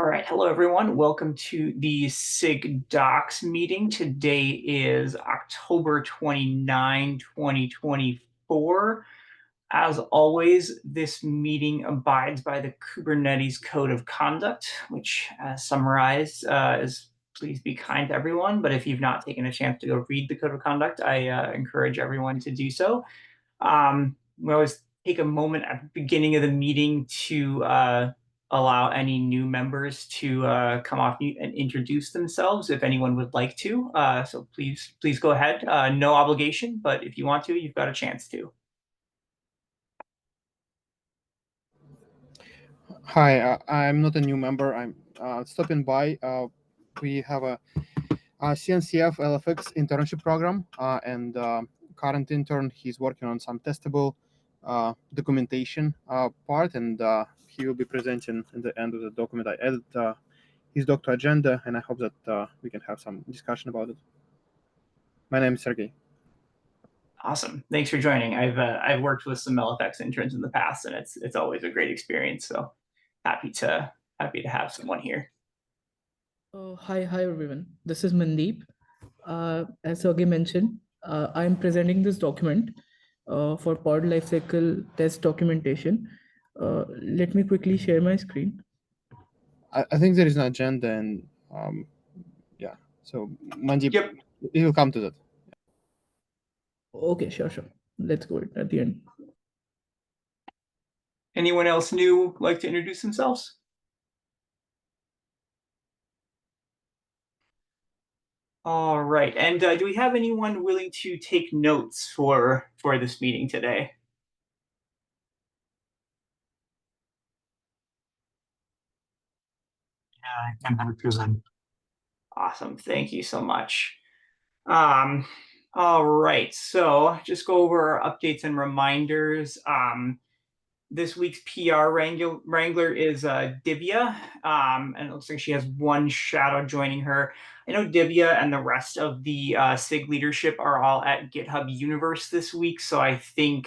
right, hello everyone. Welcome to the SIG Docs meeting. Today is October 29, 2024. As always, this meeting abides by the Kubernetes Code of Conduct, which, as summarized, is please be kind to everyone. But if you've not taken a chance to go read the Code of Conduct, I encourage everyone to do so. We always take a moment at the beginning of the meeting to allow any new members to come off mute and introduce themselves if anyone would like to. So please go ahead. No obligation, but if you want to, you've got a chance to. Hi, I'm not a new member. I'm stopping by. We have a CNCF LFX internship program, and current intern, he's working on some testable documentation part, and he will be presenting in the end of the document. I added his doc to agenda, and I hope that we can have some discussion about it. My name is Sergey. Awesome. Thanks for joining. I've worked with some LFX interns in the past, and it's always a great experience. So happy to have someone here. Hi everyone. This is Mandeep. As Sergey mentioned, I'm presenting this document for pod lifecycle test documentation. Let me quickly share my screen. I think there is an agenda, and yeah. So Mandeep, Yep. We will come to that. Okay, sure. Let's go at the end. Anyone else new like to introduce themselves? All right, and do we have anyone willing to take notes for this meeting today? Yeah, I can present. Awesome, thank you so much. All right, so just go over updates and reminders. This week's PR wrangler is Divya, and it looks like she has one shadow joining her. I know Divya and the rest of the SIG leadership are all at GitHub Universe this week, so I think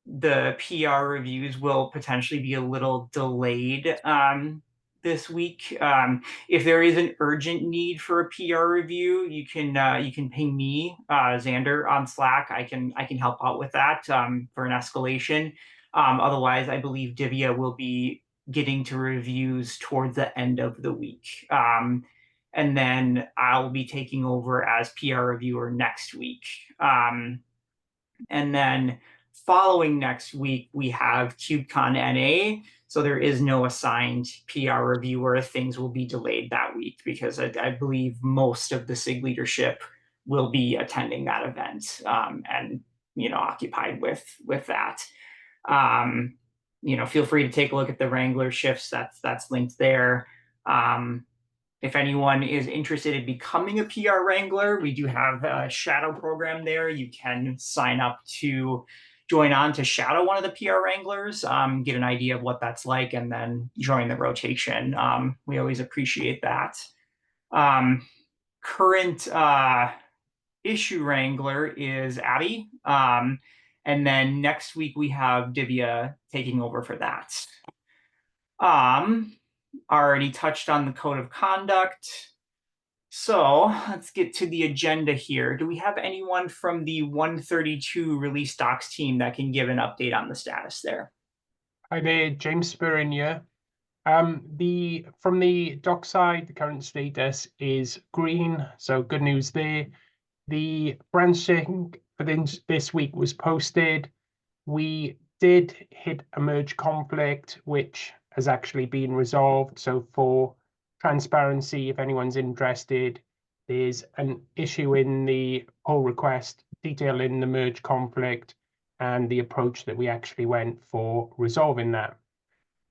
the PR reviews will potentially be a little delayed this week. If there is an urgent need for a PR review, you can ping me, Xander, on Slack. I can help out with that for an escalation. Otherwise, I believe Divya will be getting to reviews towards the end of the week. And then I'll be taking over as PR reviewer next week. And then following next week, we have KubeCon NA. So there is no assigned PR reviewer. Things will be delayed that week because I believe most of the SIG leadership will be attending that event and occupied with that. Feel free to take a look at the Wrangler shifts. That's linked there. If anyone is interested in becoming a PR Wrangler, we do have a shadow program there. You can sign up to join on to shadow one of the PR Wranglers, get an idea of what that's like, and then join the rotation. We always appreciate that. Current issue Wrangler is Abby. And then next week we have Divya taking over for that. Already touched on the code of conduct. So let's get to the agenda here. Do we have anyone from the 132 release docs team that can give an update on the status there? Hi there, James Spurrin here. From the doc side, the current status is green, so good news there. The branching for this week was posted. We did hit a merge conflict, which has actually been resolved. So for transparency, if anyone's interested, there's an issue in the pull request detailing the merge conflict and the approach that we actually went for resolving that.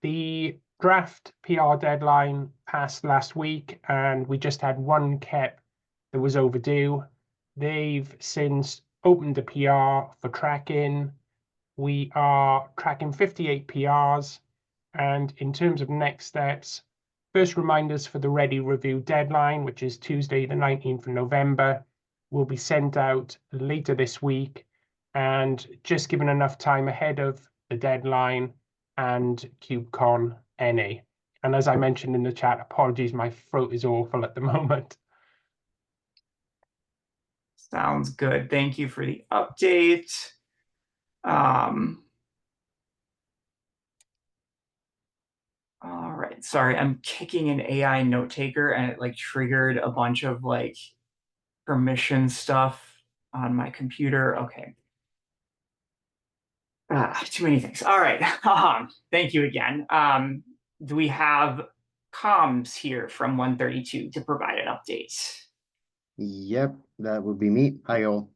The draft PR deadline passed last week, and we just had one KEP that was overdue. They've since opened a PR for tracking. We are tracking 58 PRs, and in terms of next steps, first reminders for the ready review deadline, which is Tuesday the 19th of November, will be sent out later this week, and just given enough time ahead of the deadline and KubeCon NA. And as I mentioned in the chat, apologies, my throat is awful at the moment. Sounds good. Thank you for the update. All right. Sorry, I'm kicking an AI note taker and it like triggered a bunch of like permission stuff on my computer. Okay. Too many things. All right. Thank you again. Do we have comms here from 132 to provide an update? Yep, that would be me. Hi all.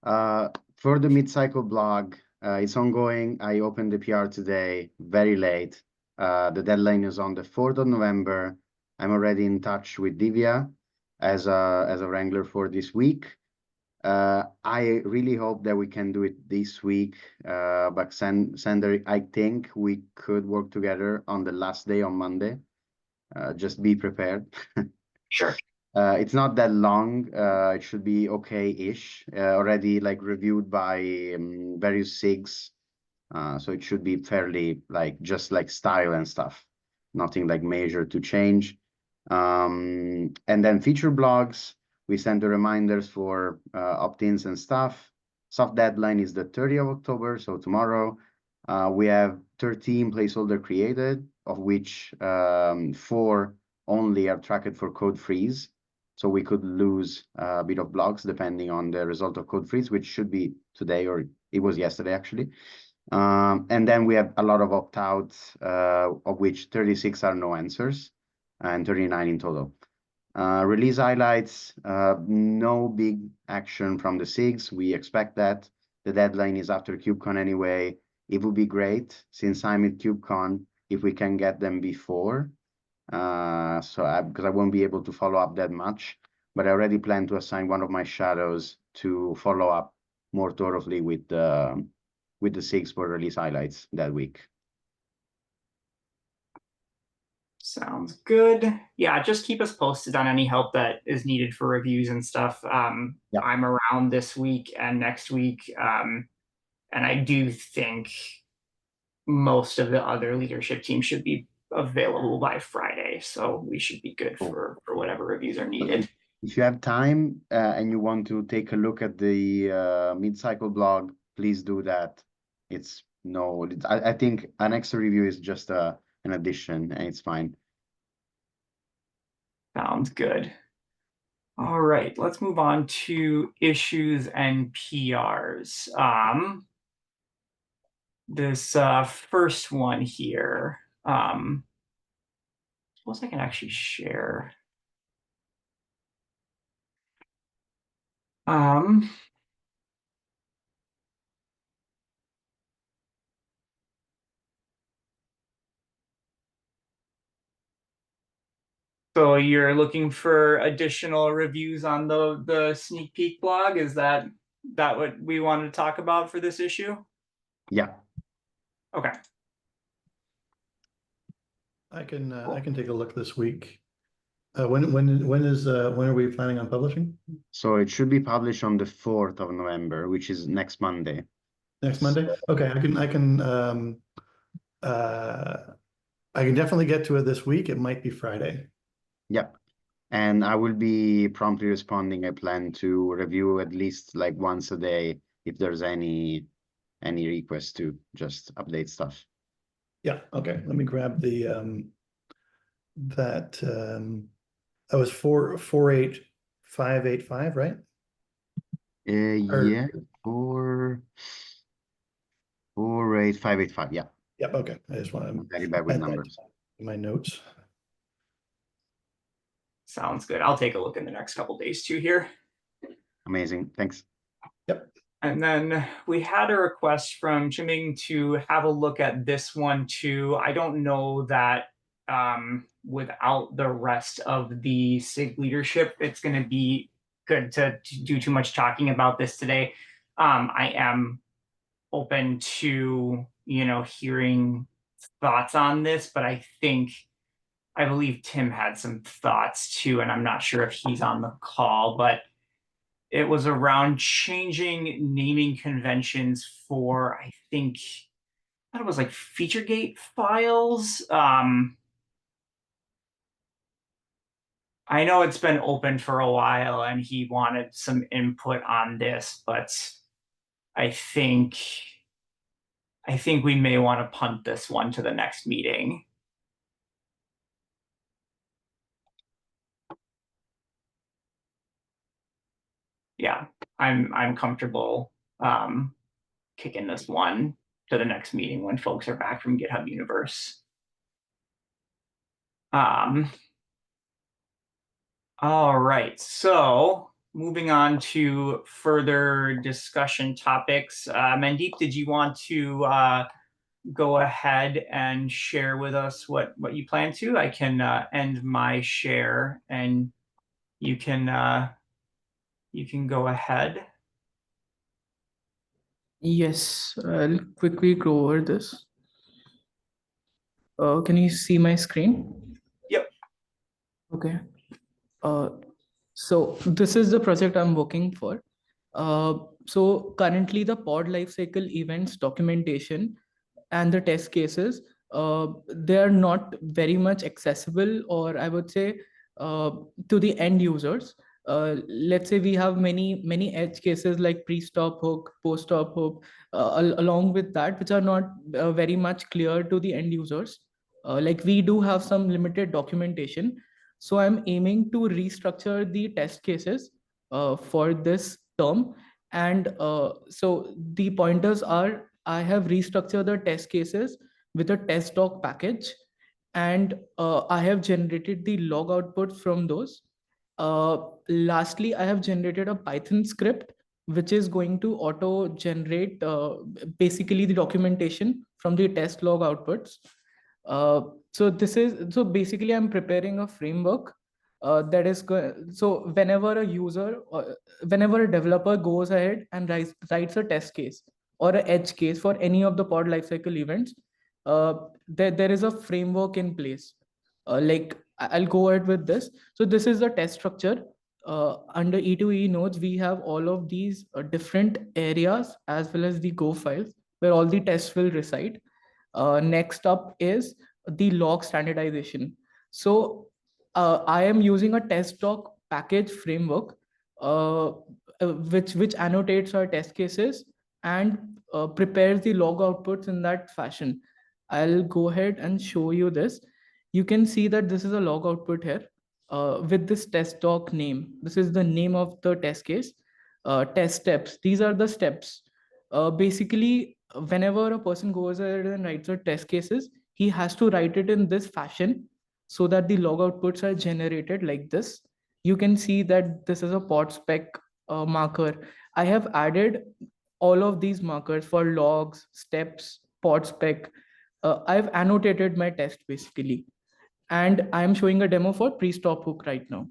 For the mid-cycle blog, it's ongoing. I opened the PR today, very late. The deadline is on the 4th of November. I'm already in touch with Divya as a wrangler for this week. I really hope that we can do it this week. But Sander, I think we could work together on the last day on Monday. Just be prepared. Sure. It's not that long. It should be okay-ish. Already like reviewed by various SIGs. So it should be fairly like just like style and stuff. Nothing like major to change. And then feature blogs, we send the reminders for opt-ins and stuff. Soft deadline is the 30th of October, so tomorrow. We have 13 placeholder created, of which 4 only are tracked for code freeze. So we could lose a bit of blogs depending on the result of code freeze, which should be today, or it was yesterday actually. And then we have a lot of opt-outs, of which 36 are no answers and 39 in total. Release highlights, no big action from the SIGs. We expect that. The deadline is after KubeCon anyway. It would be great, since I'm at KubeCon, if we can get them before. Because I won't be able to follow up that much, but I already plan to assign one of my shadows to follow up more thoroughly with the SIGs for release highlights that week. Sounds good. Yeah, just keep us posted on any help that is needed for reviews and stuff. Yeah. I'm around this week and next week. And I do think most of the other leadership team should be available by Friday. So we should be good for whatever reviews are needed. If you have time and you want to take a look at the mid-cycle blog, please do that. I think an extra review is just an addition, and it's fine. Sounds good. All right, let's move on to issues and PRs. This first one here, suppose I can actually share. So you're looking for additional reviews on the sneak peek blog? Is that what we wanted to talk about for this issue? Yeah. Okay. I can take a look this week. When are we planning on publishing? So it should be published on the 4th of November, which is next Monday. Next Monday? Okay, I can definitely get to it this week. It might be Friday. Yep. And I will be promptly responding. I plan to review at least like once a day if there's any request to just update stuff. Yeah, okay. Let me grab the that was 48585, right? Yeah, 48585. Yeah. Yep, okay. I just want I'm very bad with numbers. My notes. Sounds good. I'll take a look in the next couple days too here. Amazing. Thanks. Yep. And then we had a request from Chiming to have a look at this one too. I don't know that without the rest of the SIG leadership, it's going to be good to do too much talking about this today. I am open to, hearing thoughts on this, but I believe Tim had some thoughts too, and I'm not sure if he's on the call, but it was around changing naming conventions for, I thought it was like FeatureGate files. I know it's been open for a while and he wanted some input on this, but I think we may want to punt this one to the next meeting. Yeah, I'm comfortable kicking this one to the next meeting when folks are back from GitHub Universe. All right, so moving on to further discussion topics. Mandeep, did you want to go ahead and share with us what you plan to? I can end my share and you can go ahead. Yes, I'll quickly go over this. Can you see my screen? Yep. Okay. So this is the project I'm working for. So currently the pod lifecycle events documentation and the test cases, they are not very much accessible, or I would say to the end users. Let's say we have many edge cases like pre-stop hook, post-stop hook, along with that, which are not very much clear to the end users. Like we do have some limited documentation. So I'm aiming to restructure the test cases for this term. And so the pointers are, I have restructured the test cases with a test doc package, and I have generated the log outputs from those. Lastly, I have generated a Python script which is going to auto generate basically the documentation from the test log outputs. So basically I'm preparing a framework that is so whenever a user or whenever a developer goes ahead and writes a test case or an edge case for any of the pod lifecycle events, there is a framework in place. Like I'll go ahead with this. So this is the test structure. Under E2E nodes, we have all of these different areas as well as the Go files where all the tests will reside. Next up is the log standardization. So I am using a test doc package framework, which annotates our test cases and prepares the log outputs in that fashion. I'll go ahead and show you this. You can see that this is a log output here with this test doc name. This is the name of the test case. Test steps. These are the steps. Basically, whenever a person goes ahead and writes a test cases, he has to write it in this fashion so that the log outputs are generated like this. You can see that this is a pod spec marker. I have added all of these markers for logs, steps, pod spec. I've annotated my test basically, and I'm showing a demo for pre-stop hook right now.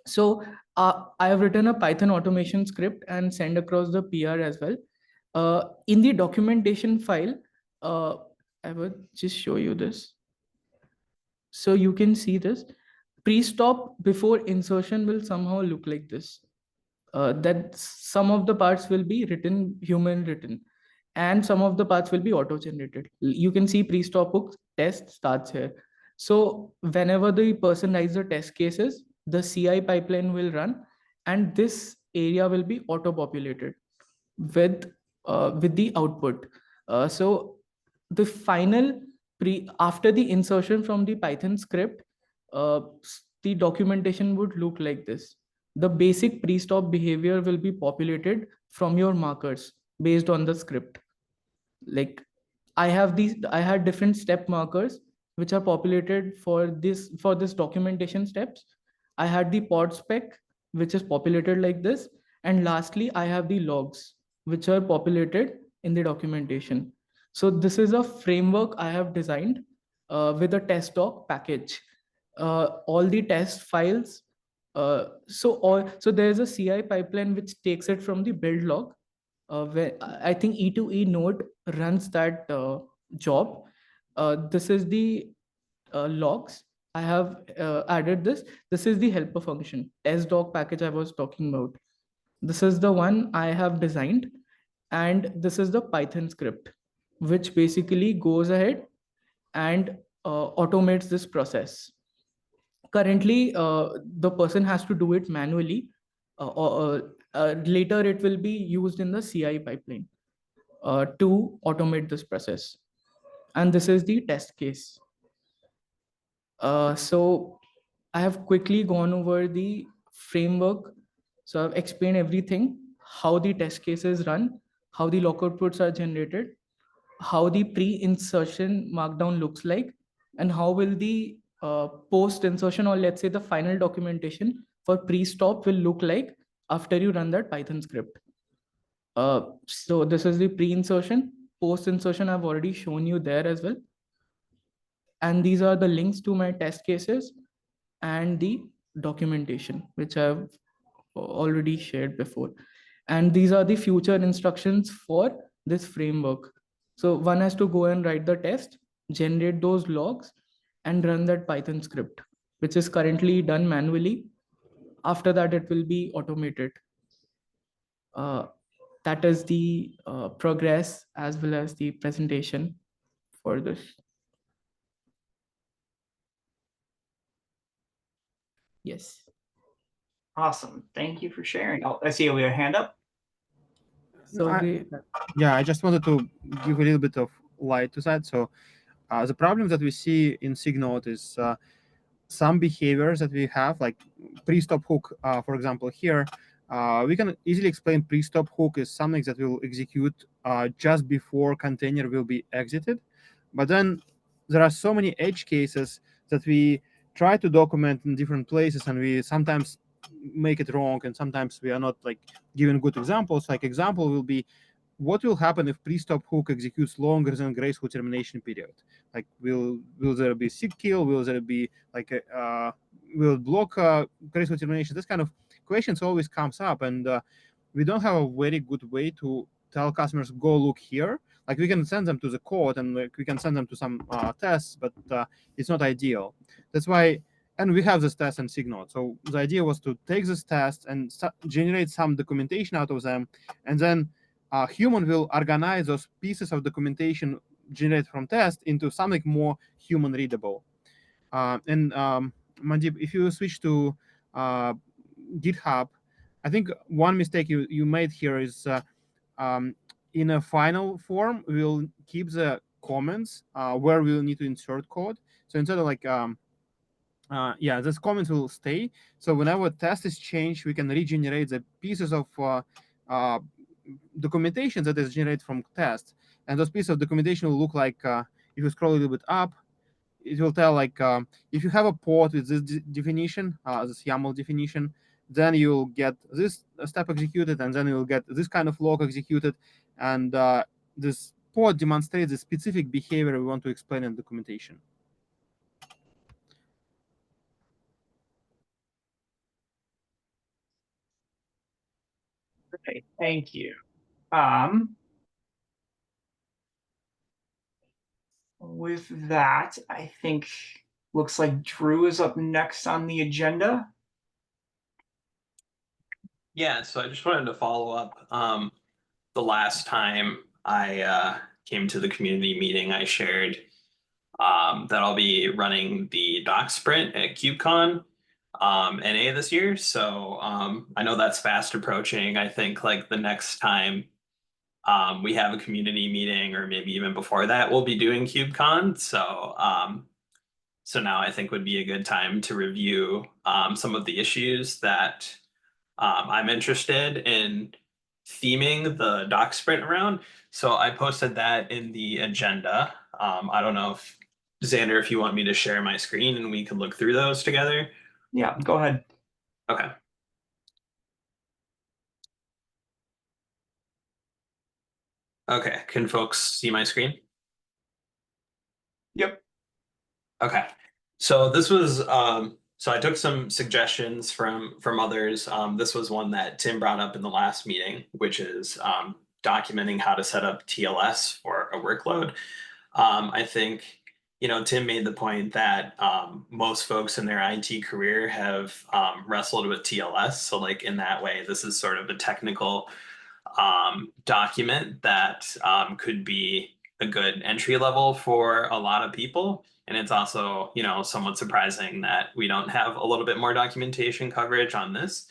So I have written a Python automation script and send across the PR as well. In the documentation file, I will just show you this. So you can see this. Pre-stop before insertion will somehow look like this. That some of the parts will be written, human written, and some of the parts will be auto-generated. You can see pre-stop hook test starts here. So whenever the person writes the test cases, the CI pipeline will run, and this area will be auto-populated with the output. So the final after the insertion from the Python script, uh, the documentation would look like this. The basic pre-stop behavior will be populated from your markers based on the script. Like I had different step markers which are populated for this documentation steps. I had the pod spec which is populated like this, and lastly I have the logs which are populated in the documentation. So this is a framework I have designed with a test doc package. All the test files. So there's a CI pipeline which takes it from the build log, where I think E2E node runs that job. This is the logs. I have added this. This is the helper function, SDoc package I was talking about. This is the one I have designed. And this is the Python script, which basically goes ahead and automates this process. currently, the person has to do it manually, or later it will be used in the CI pipeline to automate this process. And this is the test case. So I have quickly gone over the framework. So I've explained everything, how the test cases run, how the lock outputs are generated, how the pre-insertion markdown looks like, and how will the post-insertion, or let's say the final documentation for pre-stop will look like after you run that Python script. So this is the pre-insertion. Post-insertion I've already shown you there as well. And these are the links to my test cases and the documentation, which I've already shared before. And these are the future instructions for this framework. So one has to go and write the test, generate those logs, and run that Python script, which is currently done manually. After that, it will be automated. That is the progress as well as the presentation for this. Yes. Awesome. Thank you for sharing. Oh, I see we have a hand up. So Yeah, I just wanted to give a little bit of light to that. So the problem that we see in SIG node is some behaviors that we have, like pre-stop hook, for example, here, we can easily explain pre-stop hook is something that will execute just before container will be exited. But then there are so many edge cases that we try to document in different places, and we sometimes make it wrong, and sometimes we are not like giving good examples. Like example will be, what will happen if pre-stop hook executes longer than graceful termination period? Like, will there be SIG kill? Will there be like will it block graceful termination? This kind of questions always comes up, and we don't have a very good way to tell customers, go look here. Like, we can send them to the code, and like, we can send them to some tests, but it's not ideal. That's why, and we have this test in SIG node. So the idea was to take this test and generate some documentation out of them, and then human will organize those pieces of documentation generated from test into something more human readable. Mandeep, if you switch to GitHub, I think one mistake you made here is in a final form, we'll keep the comments where we'll need to insert code. So instead of like, yeah, this comments will stay. So whenever test is changed, we can regenerate the pieces of documentation that is generated from test. And those pieces of documentation will look like, if you scroll a little bit up, it will tell like, if you have a port with this definition, this YAML definition, then you'll get this step executed, and then you'll get this kind of log executed. And this port demonstrates the specific behavior we want to explain in documentation. Okay, thank you. With that, I think looks like Drew is up next on the agenda. Yeah, so I just wanted to follow up. The last time I came to the community meeting, I shared that I'll be running the doc sprint at KubeCon NA this year. So I know that's fast approaching. I think like the next time we have a community meeting, or maybe even before that, we'll be doing KubeCon. So now I think would be a good time to review some of the issues that I'm interested in theming the doc sprint around. So I posted that in the agenda. I don't know if Xander, if you want me to share my screen and we can look through those together. Yeah, go ahead. Okay. Okay, can folks see my screen? Yep. Okay, so this was, so I took some suggestions from others. This was one that Tim brought up in the last meeting, which is documenting how to set up TLS for a workload. I think, you know, Tim made the point that most folks in their IT career have wrestled with TLS. So like in that way, this is sort of a technical document that could be a good entry level for a lot of people. And it's also, somewhat surprising that we don't have a little bit more documentation coverage on this.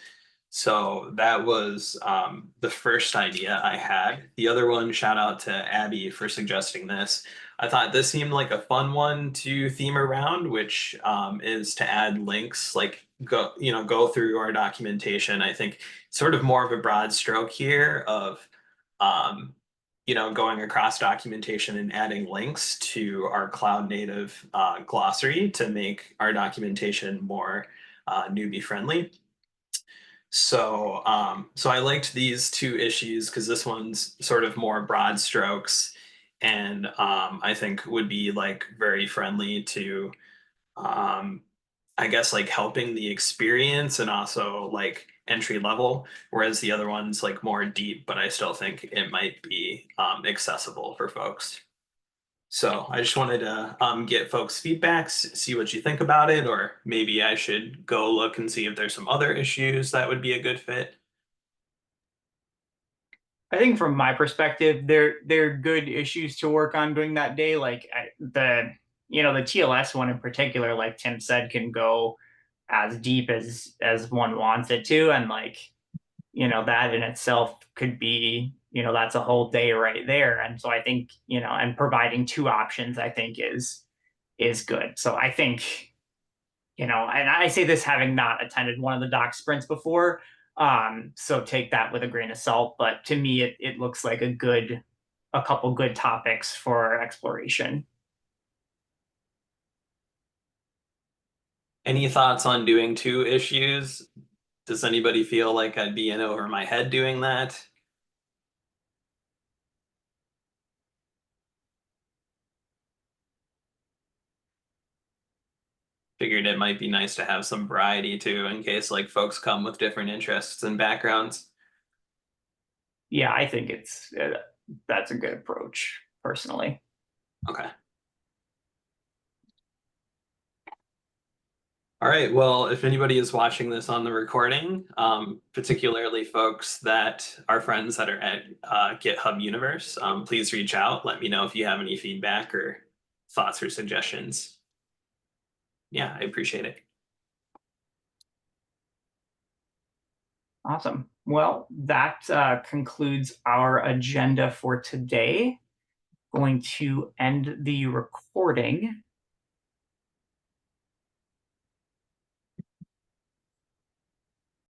So that was the first idea I had. The other one, shout out to Abby for suggesting this. I thought this seemed like a fun one to theme around, which is to add links, like go through our documentation. I think sort of more of a broad stroke here of going across documentation and adding links to our cloud native glossary to make our documentation more newbie friendly. So I liked these two issues because this one's sort of more broad strokes, and I think would be like very friendly to I guess like helping the experience and also like entry level, whereas the other one's like more deep, but I still think it might be accessible for folks. So I just wanted to get folks' feedbacks, see what you think about it, or maybe I should go look and see if there's some other issues that would be a good fit. I think from my perspective, they're good issues to work on during that day. Like the TLS one in particular, like Tim said, can go as deep as one wants it to, and like that in itself could be that's a whole day right there. And so I think and providing two options I think is good. So I think and I say this having not attended one of the doc sprints before, so take that with a grain of salt, but to me it looks like a couple good topics for exploration. Any thoughts on doing two issues? Does anybody feel like I'd be in over my head doing that? Figured it might be nice to have some variety too, in case like folks come with different interests and backgrounds. Yeah, I think that's a good approach personally. Okay. All right, well, if anybody is watching this on the recording, particularly folks that are friends that are at GitHub Universe, please reach out. Let me know if you have any feedback or thoughts or suggestions. Yeah, I appreciate it. Awesome. Well, that concludes our agenda for today. Going to end the recording.